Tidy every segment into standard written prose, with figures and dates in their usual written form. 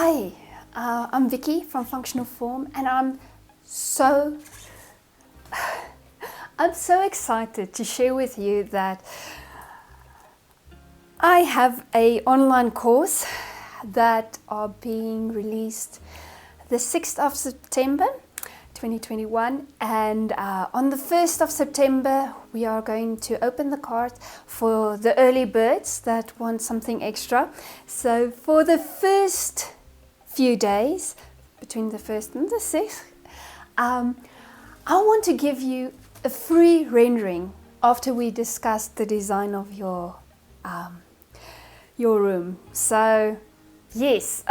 Hi, I'm Vicky from Functional Form, and I'm so excited to share with you that I have an online course that are being released the 6th of September 2021, and on the 1st of September we are going to open the card for the early birds that want something extra. So for the first few days, between the 1st and the 6th, I want to give you a free rendering after we discuss the design of your room. So yes,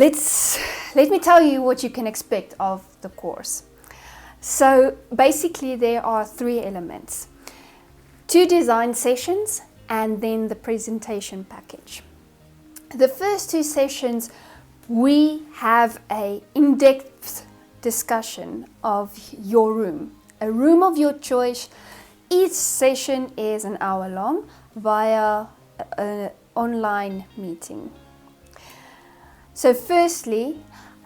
let me tell you what you can expect of the course. So basically there are 3 elements: 2 design sessions and then the presentation package. The first 2 sessions we have a in-depth discussion of your room, a room of your choice. Each session is an hour long via an online meeting. So firstly,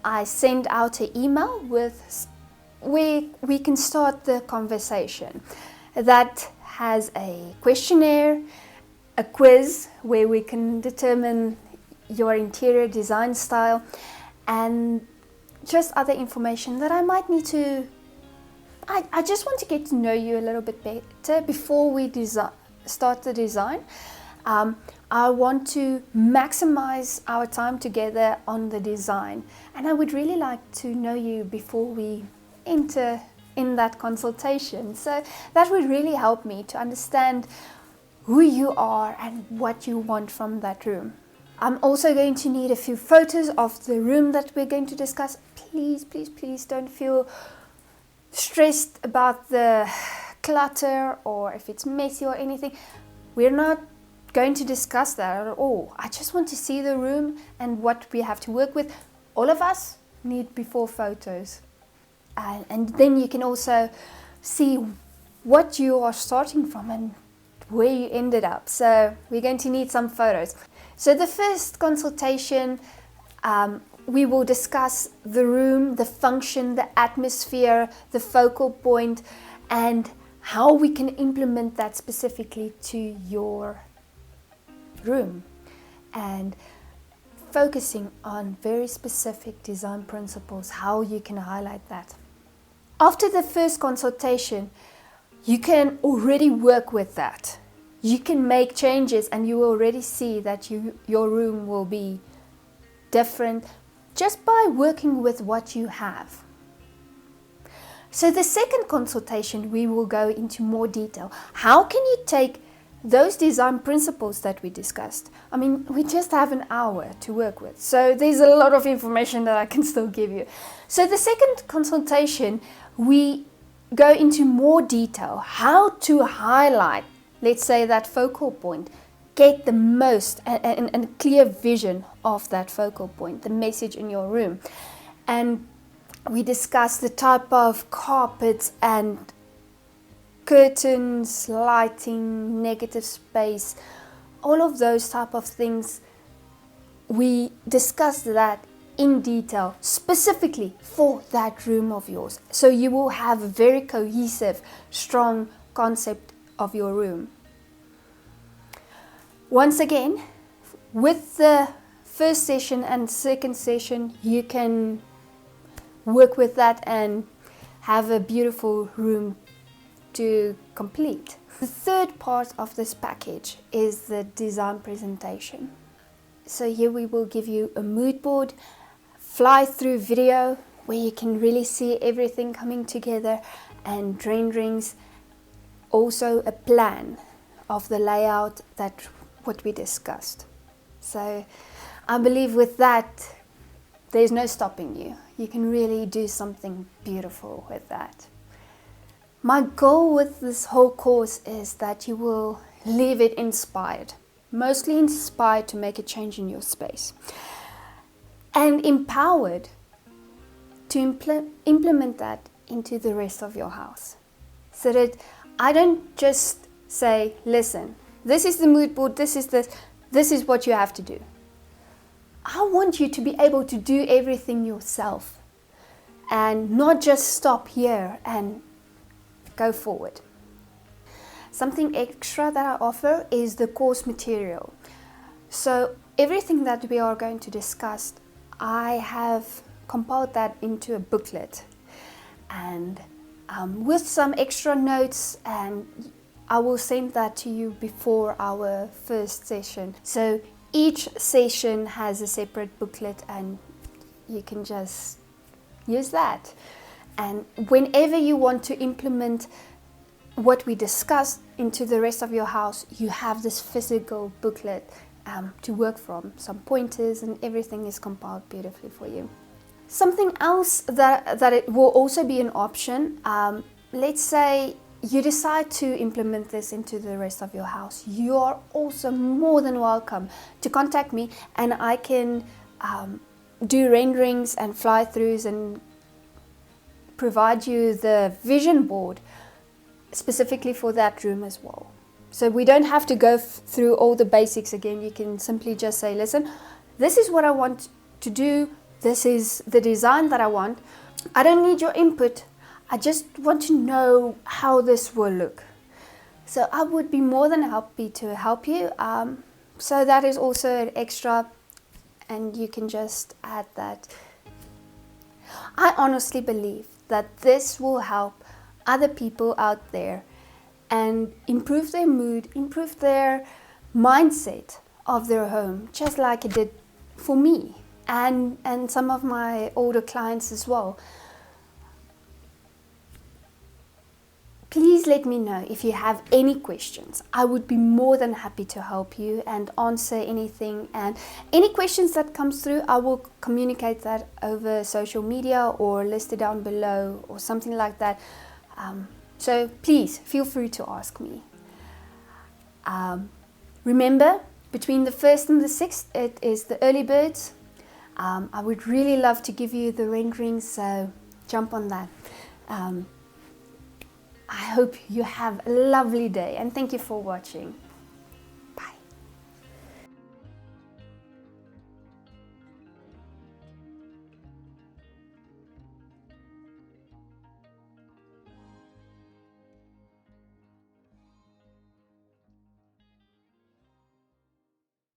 I send out an email with where we can start the conversation. That has a questionnaire, a quiz where we can determine your interior design style, and just other information that I might need to. I just want to get to know you a little bit better before we start the design. I want to maximize our time together on the design, and I would really like to know you before we enter in that consultation. So that would really help me to understand who you are and what you want from that room. I'm also going to need a few photos of the room that we're going to discuss. Please, please, please don't feel stressed about the clutter or if it's messy or anything. We're not going to discuss that at all. I just want to see the room and what we have to work with. All of us need before photos. And then you can also see what you are starting from and where you ended up. So we're going to need some photos. So the first consultation, we will discuss the room, the function, the atmosphere, the focal point, and how we can implement that specifically to your room, and focusing on very specific design principles, how you can highlight that. After the first consultation, you can already work with that. You can make changes and you will already see that your room will be different just by working with what you have. So the second consultation, we will go into more detail. How can you take those design principles that we discussed? I mean, we just have an hour to work with, so there's a lot of information that I can still give you. So the second consultation, we go into more detail, how to highlight, let's say, that focal point, get the most and clear vision of that focal point, the message in your room. And we discuss the type of carpets and curtains, lighting, negative space, all of those type of things. We discuss that in detail, specifically for that room of yours. So you will have a very cohesive, strong concept of your room. Once again, with the first session and second session, you can work with that and have a beautiful room to complete. The third part of this package is the design presentation. So here we will give you a mood board, fly through video where you can really see everything coming together, and renderings, also a plan of the layout, that what we discussed. So I believe with that there's no stopping you. You can really do something beautiful with that. My goal with this whole course is that you will leave it inspired, mostly inspired to make a change in your space, and empowered to implement that into the rest of your house. So that I don't just say, listen, this is the mood board, this is what you have to do. I want you to be able to do everything yourself and not just stop here and go forward. Something extra that I offer is the course material. So everything that we are going to discuss, I have compiled that into a booklet, and with some extra notes, and I will send that to you before our first session. So each session has a separate booklet, and you can just use that. And whenever you want to implement what we discussed into the rest of your house, you have this physical booklet to work from. Some pointers and everything is compiled beautifully for you. Something else that it will also be an option, let's say you decide to implement this into the rest of your house, you are also more than welcome to contact me, and I can do renderings and fly-throughs and provide you the vision board specifically for that room as well. So we don't have to go through all the basics again. You can simply just say, listen, this is what I want to do. This is the design that I want. I don't need your input. I just want to know how this will look. So I would be more than happy to help you. So that is also an extra, and you can just add that. I honestly believe that this will help other people out there and improve their mood, improve their mindset of their home, just like it did for me and some of my older clients as well. Please let me know if you have any questions. I would be more than happy to help you and answer anything. And any questions that comes through, I will communicate that over social media or list it down below or something like that. So please feel free to ask me. Remember, between the 1st and the 6th, it is the early birds. I would really love to give you the renderings, so jump on that. I hope you have a lovely day, and thank you for watching.